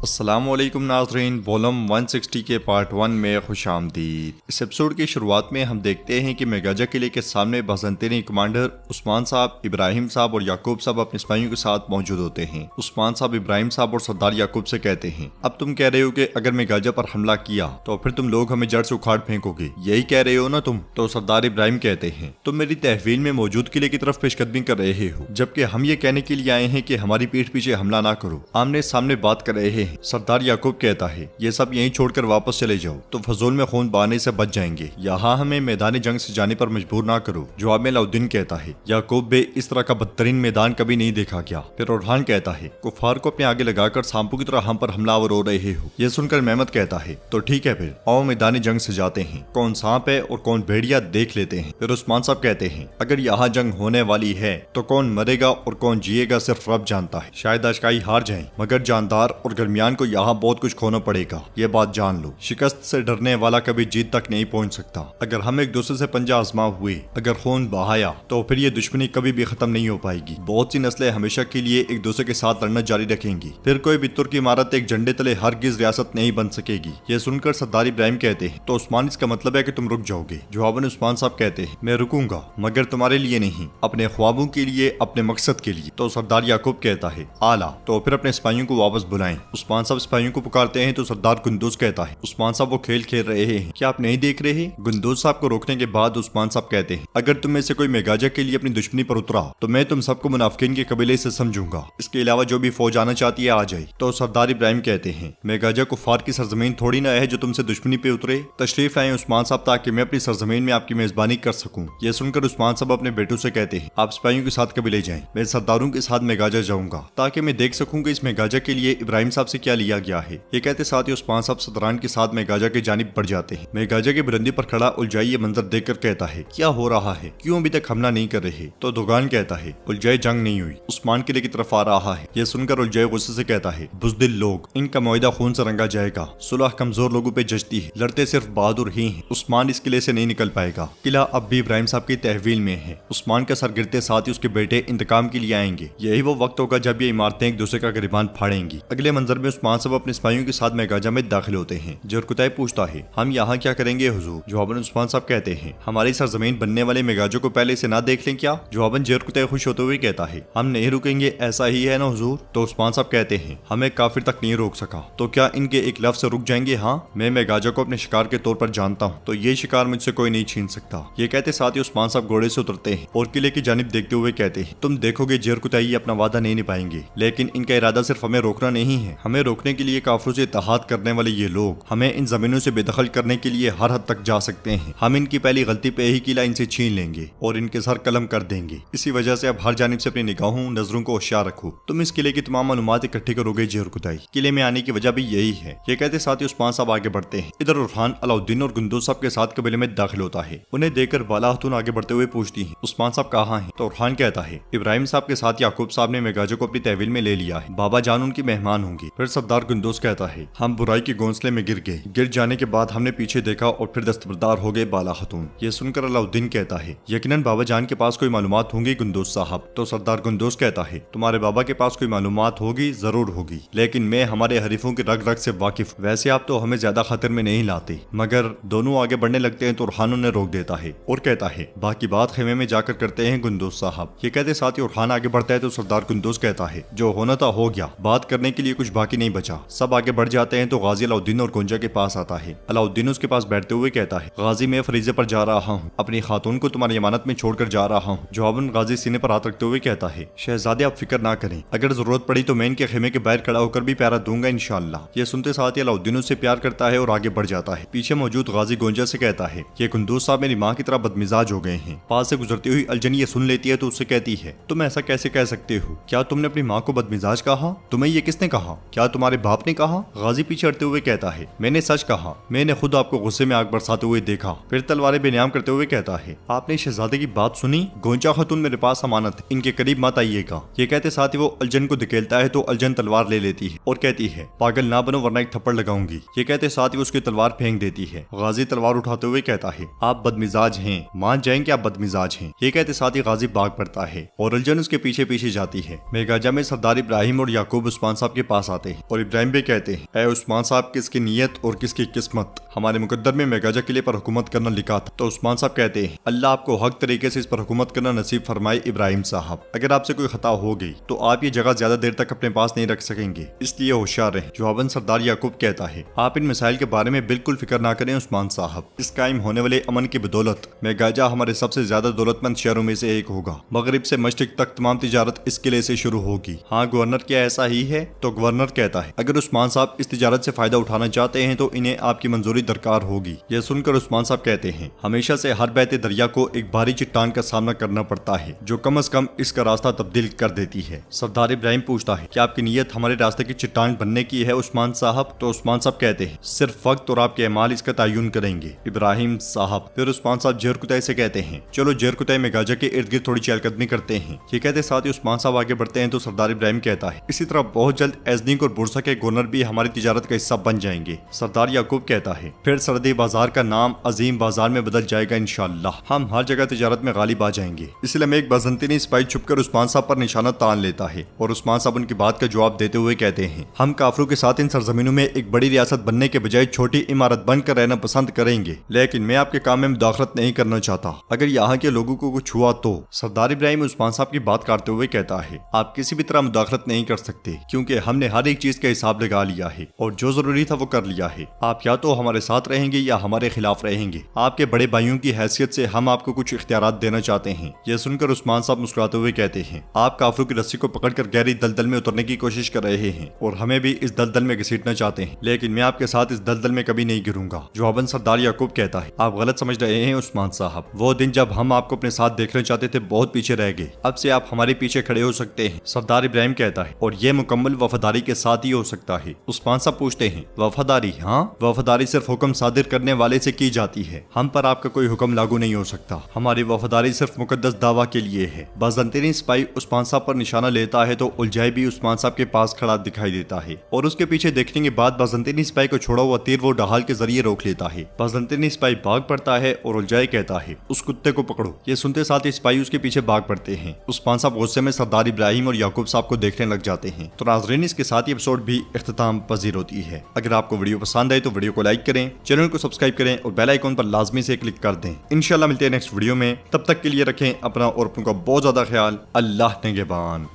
अस्सलामुअलैकुम नाज़रीन, वॉल्यूम 160 के पार्ट 1 में खुशामदीद। इस एपिसोड की शुरुआत में हम देखते हैं कि मेगाजा किले के सामने बाज़ंतीनी कमांडर उस्मान साहब, इब्राहिम साहब और याकूब साहब अपने सिपाहियों के साथ मौजूद होते हैं। उस्मान साहब इब्राहिम साहब और सरदार याकूब से कहते हैं, अब तुम कह रहे हो कि अगर मेगाजा पर हमला किया तो फिर तुम लोग हमें जड़ से उखाड़ फेंकोगे, यही कह रहे हो ना तुम? तो सरदार इब्राहिम कहते हैं, तुम मेरी तहवील में मौजूद किले की तरफ पेशकदमी कर रहे हो, जबकि हम ये कहने के लिए आए हैं कि हमारी पीठ पीछे हमला ना करो, आमने सामने बात कर रहे हैं। सरदार याकूब कहता है, ये सब यहीं छोड़कर वापस चले जाओ तो फजूल में खून बहाने से बच जाएंगे, यहाँ हमें मैदान जंग से जाने पर मजबूर ना करो। जवाब में अलाउद्दीन कहता है, याकूब बे, इस तरह का बदतरीन मैदान कभी नहीं देखा क्या? फिर ओरहान कहता है, कुफार को अपने आगे लगाकर सांपों की तरह हम पर हमलावर हो रहे हो। यह सुनकर मेहमद कहता है, तो ठीक है, फिर आओ मैदान जंग से जाते हैं, कौन सांप है और कौन भेड़िया देख लेते हैं। फिर उस्मान साहब कहते हैं, अगर यहाँ जंग होने वाली है तो कौन मरेगा और कौन जिएगा सिर्फ रब जानता है। शायद अशकाई हार जाए, मगर जानदार और गर्मियान को यहाँ बहुत कुछ खोना पड़ेगा, ये बात जान लो। शिकस्त से डरने वाला कभी जीत तक नहीं पहुंच सकता। अगर हम एक दूसरे से पंजा आजमा हुए, अगर खून बहाया, तो फिर ये दुश्मनी कभी भी खत्म नहीं हो पाएगी। बहुत सी नस्लें हमेशा के लिए एक दूसरे के साथ लड़ना जारी रखेंगी, फिर कोई भी तुर्क इमारत एक झंडे तले हरगिज रियासत नहीं बन सकेगी। ये सुनकर सरदार इब्राहिम कहते हैं, तो उस्मान, इसका मतलब है कि तुम रुक जाओगे? जवाबन उस्मान साहब कहते हैं, मैं रुकूंगा, मगर तुम्हारे लिए नहीं, अपने ख्वाबों के लिए, अपने मकसद के लिए। तो सरदार याकूब कहता है, आला, तो फिर अपने सिपाहियों को वापस बुलाएं। उस्मान साहब सिपाहियों को पुकारते हैं तो सरदार गुंदूज कहता है, उस्मान साहब वो खेल खेल रहे हैं, क्या आप नहीं देख रहे? गुंदूज साहब को रोकने के बाद उस्मान साहब कहते हैं, अगर तुम में से कोई मेगाजा के लिए अपनी दुश्मनी पर उतरा तो मैं तुम सबको मुनाफिकीन के कबीले से समझूंगा, इसके अलावा जो भी फौज आना चाहती है आ जाए। तो सरदार इब्राहिम कहते हैं, मेगाजा कुफार की सरजमीन थोड़ी ना है जो तुमसे दुश्मनी पे उतरे। तशरीफ लाएं उस्मान साहब, ताकि मैं अपनी सरजमीन में आपकी मेजबानी कर सकूं। यह सुनकर उस्मान साहब अपने बेटों से कहते हैं, आप सिपाहियों के साथ कबीले जाएं, मैं सरदारों के साथ मेगाजा जाऊंगा, ताकि मैं देख सकूं कि इस मेगाजा के लिए इब्राहिम साहब से क्या लिया गया है। ये कहते साथ ही उस्मान साहब सदरान के साथ मेगाजा की जानिब बढ़ जाते हैं। मेगाजा की बुलंदी पर खड़ा उलजाई ये मंजर देखकर कहता है, क्या हो रहा है, क्यों अभी तक हमला नहीं कर रहे? तो दोगान कहता है, उलजाई, जंग नहीं हुई, उस्मान किले की तरफ आ रहा है। यह सुनकर उलजाई गुस्से से कहता है, बुज़दिल लोग, इनका मुआहदा खून से रंगा जाएगा, सुलह कमजोर लोगों पे जचती है, लड़ते सिर्फ बहादुर ही हैं। उस्मान इस किले से नहीं निकल पाएगा, किला अब भी इब्राहिम साहब की तहवील में है। उस्मान का सर गिरते साथ ही उसके बेटे इंतकाम के लिए आएंगे। यही वो वक्त होगा जब ये इमारतें एक दूसरे का गिरबान फाड़ेंगी। अगले मंजर में उस्मान साहब अपने सिपाहियों के साथ मेगाजा में दाखिल होते हैं। जरकुतई पूछता है, हम यहाँ क्या करेंगे हुजूर? जवाबन उस्मान साहब कहते हैं, हमारी सरजमीन बनने वाले मेगाजों को पहले से ना देख लें क्या? जवाबन जरकुतई खुश होते हुए कहता है, हम नहीं रुकेंगे, ऐसा ही है ना हुजूर? तो उस्मान साहब कहते हैं, हमें काफिर तक नहीं रोक सका, तो क्या इनके एक लफ्ज से रुक जाएंगे? हाँ, मैं मेगाजा को अपने शिकार के तौर पर जानता हूँ, तो ये शिकार मुझसे कोई नहीं छीन सकता। ये कहते साथ ही उस्मान साहब घोड़े से उतरते हैं और किले की जानिब देखते हुए कहते हैं, तुम देखोगे जरकुतई अपना वादा नहीं निभाएंगे, लेकिन इनका इरादा सिर्फ हमें रोकना नहीं है। हमें रोकने के लिए काफिरों से इत्तेहाद करने वाले ये लोग हमें इन जमीनों से बेदखल करने के लिए हर हद तक जा सकते हैं। हम इनकी पहली गलती पे ही किला इनसे छीन लेंगे और इनके सर कलम कर देंगे। इसी वजह से अब हर जानिब से अपनी निगाहों, नजरों को होशियार रखो। तुम इस किले की तमाम मालूमात इकट्ठी करोगे जरकुतई। किले में आने की वजह भी यही है। ये कहते साथ ही उस्मान साहब आगे बढ़ते हैं। इधर ओरहान अलाउद्दीन और गुंदूज साहब के साथ कबीले में दाखिल होता है। उन्हें देखकर बाला खातून आगे बढ़ते हुए पूछती है, उस्मान साहब कहाँ हैं? तो ओरहान कहता है, इब्राहिम साहब के साथ याकूब साहब ने मेगाजा को अपनी तहवील में ले लिया है, बाबा जान उनकी मेहमान होंगी। फिर सरदार गुंदूज कहता है, हम बुराई के घोंसले में गिर गए, गिर जाने के बाद हमने पीछे देखा और फिर दस्तबरदार हो गए बाला खातून। ये सुनकर अलाउद्दीन कहता है, यकीनन बाबा जान के पास कोई मालूमात होंगी गुंदूज साहब। तो सरदार गुंदूज कहता है, तुम्हारे बाबा के पास कोई मालूमात होगी, जरूर होगी, लेकिन मैं हमारे हरीफों की रग रग से वाकिफ। वैसे आप तो हमें ज्यादा खतर में नहीं लाते। मगर दोनों आगे बढ़ने लगते हैं तो ओरहान उन्हें रोक देता है और कहता है, बाकी बात खेमे में जाकर करते हैं गुंदूज साहब। ये कहते साथ ही ओरहान आगे बढ़ता है तो सरदार गुंदूज कहता है, जो होना था हो गया, बात करने के लिए कुछ बाकी नहीं बचा। सब आगे बढ़ जाते हैं तो गाजी अलाउद्दीन और गुंजा के पास आता है। अलाउद्दीन उसके पास बैठते हुए कहता है, गाजी मैं फरीजे पर जा रहा हूँ, अपनी खातून को तुम्हारी अमानत में छोड़कर जा रहा हूँ। जवाबन गाजी सीने पर हाथ रखते हुए कहता है, शहजादे आप फिक्र ना करें, अगर जरूरत पड़ी तो मैं इनके खेमे के बाहर खड़ा होकर भी प्यारा दूंगा इंशाअल्लाह। ये सुनते साथ ही अलाउद्दीन उससे प्यार करता है और आगे बढ़ जाता है। पीछे मौजूद गाजी गोंजा से कहता है, ये गुंदूज साहब मेरी माँ की तरह बदमिजाज हो गए हैं। पास से गुजरती हुई अलजन ये सुन लेती है तो उससे कहती है, तुम ऐसा कैसे कह सकते हो? क्या तुमने अपनी माँ को बदमिजाज कहा? तुम्हें ये किसने कहा? क्या तुम्हारे बाप ने कहा? गाजी पीछे हटते हुए कहता है, मैंने सच कहा, मैंने खुद आपको गुस्से में आग बरसाते हुए देखा। फिर तलवारें बेनियाम करते हुए कहता है, आपने शहजादे की बात सुनी? गोंजा खातून मेरे पास अमानत, इनके करीब मत आइएगा। ये कहते साथ ही वो अलजन को धकेलता है तो अलजन तलवार ले लेती है और कहती है, पागल ना बनो वरना एक थप्पड़ लगाऊंगी। ये कहते साथ ही उसकी तलवार फेंक देती है। गाजी तलवार उठाते हुए कहता है, आप बदमिजाज हैं, मान जाएंगे आप बदमिजाज हैं। ये कहते साथ ही गाजी भाग पड़ता है और अलजन उसके पीछे पीछे जाती है। मेगाजा में सरदार इब्राहिम और याकूब उस्मान साहब के पास आते हैं। हैं और इब्राहिम भी कहते हैं, ऐ उस्मान साहब, किसकी नीयत और किसकी किस्मत, हमारे मुकद्दर में मेगाजा किले पर हुकूमत करना लिखा था। तो उस्मान साहब कहते हैं, अल्लाह आपको हक तरीके से इस पर हुकूमत करना नसीब फरमाए इब्राहिम साहब। अगर आपसे कोई खता हो गई तो आप ये जगह ज्यादा देर तक अपने पास नहीं रख सकेंगे, इसलिए होशियार रहें। जवाबन सरदार याकूब कहता है, आप इन मिसाइल के बारे में बिल्कुल फिक्र ना करें उस्मान साहब। इस कायम होने वाले अमन की बदौलत मेगाजा हमारे सबसे ज्यादा दौलतमंद शहरों में से एक होगा। मगरिब से मशरिक तक तमाम तिजारत इस किले से शुरू होगी। हाँ गवर्नर, क्या ऐसा ही है? तो गवर्नर कहता है, अगर उस्मान साहब इस तिजारत से फायदा उठाना चाहते हैं तो इन्हें आपकी मंजूरी दरकार होगी। यह सुनकर उस्मान साहब कहते हैं, हमेशा से हर बहते दरिया को एक भारी चट्टान का सामना करना पड़ता है जो कम से कम इसका रास्ता तब्दील कर देती है। सरदार इब्राहिम पूछता है, क्या आपकी नीयत हमारे रास्ते की चट्टान बनने की है उस्मान साहब? तो उस्मान साहब कहते हैं, सिर्फ वक्त और आपके अमाल इसका तयन करेंगे इब्राहिम साहब। फिर उस्मान साहब जेर कुतई से कहते हैं, चलो जेर कुतई में गाजा के इर्द गिर्द थोड़ी चहलकदमी करते हैं। ये कहते साथ ही उस्मान साहब आगे बढ़ते हैं तो सरदार इब्राहिम कहता है, इसी तरह बहुत जल्द एजनीक और बुरसा के गवर्नर भी हमारी तिजारत का हिस्सा बन जाएंगे। सरदार याकूब कहता है, फिर सरहदी बाजार का नाम अजीम बाजार में बदल जाएगा इंशाअल्लाह। हम हर जगह तिजारत में गालिब आ जाएंगे। इसलिए में एक बाज़ंतीनी सिपाही छुपकर उस्मान साहब पर निशाना तान लेता है और उस्मान साहब उनकी बात का जवाब देते हुए कहते हैं, हम काफरों के साथ इन सरजमीनों में एक बड़ी रियासत बनने के बजाय छोटी इमारत बनकर रहना पसंद करेंगे, लेकिन मैं आपके काम में मुदाखलत नहीं करना चाहता। अगर यहाँ के लोगों को कुछ हुआ तो। सरदार इब्राहिम उस्मान साहब की बात काटते हुए कहता है, आप किसी भी तरह मुदाखलत नहीं कर सकते क्योंकि हमने हर एक चीज का हिसाब लगा लिया है और जो जरूरी था वो कर लिया है। आप या तो हमारे साथ रहेंगे या हमारे खिलाफ रहेंगे। आपके बड़े भाइयों की हैसियत से हम आपको कुछ इख्तियारात देना चाहते हैं। यह सुनकर उस्मान साहब मुस्कुराते हुए कहते हैं, आप काफिरों की रस्सी को पकड़कर गहरी दलदल में उतरने की कोशिश कर रहे हैं और हमें भी इस दलदल में घसीटना चाहते हैं, लेकिन मैं आपके साथ इस दलदल में कभी नहीं गिरूंगा। जवाबन सरदार याकूब कहता है, आप गलत समझ रहे हैं उस्मान साहब। वो दिन जब हम आपको अपने साथ देखना चाहते थे बहुत पीछे रह गए, अब से आप हमारे पीछे खड़े हो सकते हैं। सरदार इब्राहिम कहता है, और यह मुकम्मल वफादारी के साथ ही हो सकता है। उस्मान साहब पूछते हैं, वफादारी? हाँ, वफादारी सिर्फ हुक्म सादिर करने वाले से की जाती है। हम पर आपका कोई हुक्म लागू नहीं हो सकता। हमारी वफादारी सिर्फ मुकद्दस दावा के लिए है। बाज़ंतीनी सिपाही उस्मान साहब पर निशाना लेता है तो उलझाई भी उस्मान साहब के पास खड़ा दिखाई देता है और उसके पीछे देखने के बाद बाज़ंतीनी सिपाही को छोड़ा हुआ तीर वो ढाल के जरिए रोक लेता है। बाज़ंतीनी सिपाही भाग पड़ता है और उलझाई कहता है, उस कुत्ते को पकड़ो। ये सुनते साथ ही सिपाही उसके पीछे भाग पड़ते हैं। उस्मान साहब गुस्से में सरदार इब्राहिम और याकूब साहब को देखने लग जाते हैं। तो नाज़रीन, इसके साथ ही एपिसोड भी इख्तिताम पजीर होती है। अगर आपको वीडियो पसंद आए तो वीडियो को लाइक करें, चैनल को सब्सक्राइब करें और बेल आइकॉन पर लाजमी से क्लिक कर दें। इंशाल्लाह मिलते हैं नेक्स्ट वीडियो में। तब तक के लिए रखें अपना और अपनों का बहुत ज्यादा ख्याल। अल्लाह निगहबान।